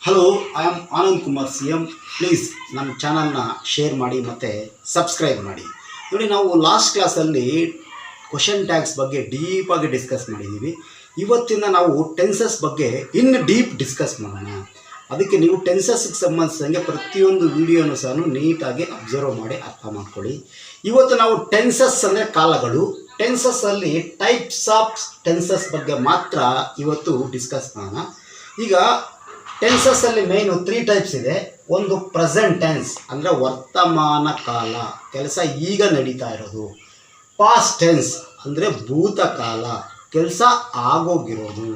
Hello, I am Anand Kumar CM. Please ನನ್ನ ಚಾನಲ್ನ share ಮಾಡಿ ಮತ್ತು ಸಬ್ಸ್ಕ್ರೈಬ್ ಮಾಡಿ. ನೋಡಿ, ನಾವು ಲಾಸ್ಟ್ ಕ್ಲಾಸಲ್ಲಿ ಕ್ವಶನ್ ಟ್ಯಾಗ್ಸ್ ಬಗ್ಗೆ ಡೀಪಾಗಿ ಡಿಸ್ಕಸ್ ಮಾಡಿದ್ದೀವಿ. ಇವತ್ತಿನ ನಾವು ಟೆನ್ಸಸ್ ಬಗ್ಗೆ ಇನ್ನು ಡೀಪ್ ಡಿಸ್ಕಸ್ ಮಾಡೋಣ. ಅದಕ್ಕೆ ನೀವು ಟೆನ್ಸಸ್ಗೆ ಸಂಬಂಧಿಸಿದಂಗೆ ಪ್ರತಿಯೊಂದು ವಿಡಿಯೋನೂ ಸಹ ನೀಟಾಗಿ ಅಬ್ಸರ್ವ್ ಮಾಡಿ ಅರ್ಥ ಮಾಡ್ಕೊಳ್ಳಿ. ಇವತ್ತು ನಾವು ಟೆನ್ಸಸ್ ಅಂದರೆ ಕಾಲಗಳು, ಟೆನ್ಸಸ್ಸಲ್ಲಿ ಟೈಪ್ಸ್ ಆಫ್ ಟೆನ್ಸಸ್ ಬಗ್ಗೆ ಮಾತ್ರ ಇವತ್ತು ಡಿಸ್ಕಸ್ ಮಾಡೋಣ. ಈಗ ಟೆನ್ಸಸ್ಸಲ್ಲಿ ಮೇಯ್ನು 3 ಟೈಪ್ಸ್ ಇದೆ. ಒಂದು ಪ್ರೆಸೆಂಟ್ ಟೆನ್ಸ್ ಅಂದರೆ ವರ್ತಮಾನ ಕಾಲ, ಕೆಲಸ ಈಗ ನಡೀತಾ ಇರೋದು. ಪಾಸ್ಟ್ ಟೆನ್ಸ್ ಅಂದರೆ ಭೂತಕಾಲ, ಕೆಲಸ ಆಗೋಗಿರೋದು.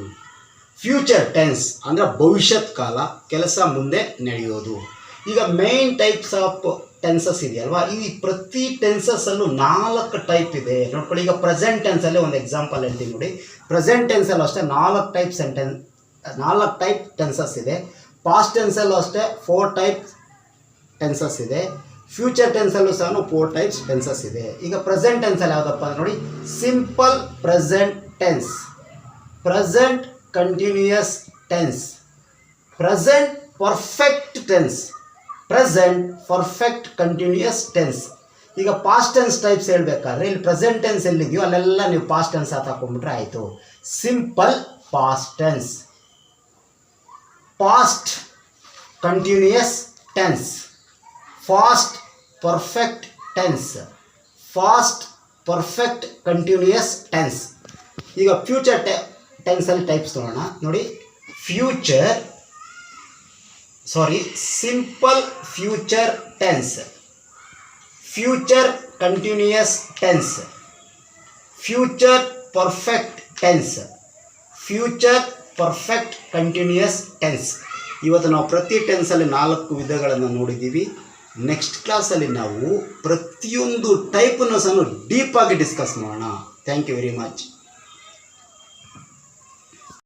ಫ್ಯೂಚರ್ ಟೆನ್ಸ್ ಅಂದರೆ ಭವಿಷ್ಯತ್ ಕಾಲ, ಕೆಲಸ ಮುಂದೆ ನಡೆಯೋದು. ಈಗ ಮೇನ್ ಟೈಪ್ಸ್ ಆಫ್ ಟೆನ್ಸಸ್ ಇದೆಯಲ್ವಾ, ಈ ಪ್ರತಿ ಟೆನ್ಸಸ್ಸಲ್ಲೂ 4 ಟೈಪ್ ಇದೆ. ನೋಡ್ಕೊಳ್ಳಿ, ಈಗ ಪ್ರೆಸೆಂಟ್ ಟೆನ್ಸಲ್ಲಿ ಒಂದು ಎಕ್ಸಾಂಪಲ್ ಹೇಳ್ತೀನಿ ನೋಡಿ. ಪ್ರೆಸೆಂಟ್ ಟೆನ್ಸಲ್ಲೂ ಅಷ್ಟೇ 4 ಟೈಪ್ ಟೆನ್ಸಸ್ ಇದೆ. ಪಾಸ್ಟ್ ಟೆನ್ಸಲ್ಲೂ ಅಷ್ಟೇ 4 ಟೈಪ್ ಟೆನ್ಸಸ್ ಇದೆ. ಫ್ಯೂಚರ್ ಟೆನ್ಸಲ್ಲೂ ಸಹ 4 ಟೈಪ್ಸ್ ಟೆನ್ಸಸ್ ಇದೆ. ಈಗ ಪ್ರೆಸೆಂಟ್ ಟೆನ್ಸಲ್ಲಿ ಯಾವುದಪ್ಪ ಅಂದರೆ ನೋಡಿ, simple present tense, present continuous tense, present perfect tense, present perfect continuous tense. ಈಗ ಪಾಸ್ಟ್ ಟೆನ್ಸ್ ಟೈಪ್ಸ್ ಹೇಳಬೇಕಾದ್ರೆ ಇಲ್ಲಿ ಪ್ರೆಸೆಂಟ್ ಟೆನ್ಸ್ ಎಲ್ಲಿದೆಯೋ ಅಲ್ಲೆಲ್ಲ ನೀವು ಪಾಸ್ಟ್ ಟೆನ್ಸ್ ಹಾಕೊಂಡ್ಬಿಟ್ರೆ ಆಯಿತು. Simple past tense, past continuous tense, fast perfect tense, fast perfect continuous tense. ಈಗ future ಟೆನ್ಸಲ್ಲಿ types ನೋಡೋಣ ನೋಡಿ. Simple future tense, future continuous tense, future perfect tense, future perfect continuous tense. ಇವತ್ತು ನಾವು ಪ್ರತಿ ಟೆನ್ಸಲ್ಲಿ 4 ವಿಧಗಳನ್ನು ನೋಡಿದ್ದೀವಿ. ನೆಕ್ಸ್ಟ್ ಕ್ಲಾಸಲ್ಲಿ ನಾವು ಪ್ರತಿಯೊಂದು ಟೈಪನ್ನು ಸಹ ಡೀಪಾಗಿ ಡಿಸ್ಕಸ್ ಮಾಡೋಣ. Thank you very much.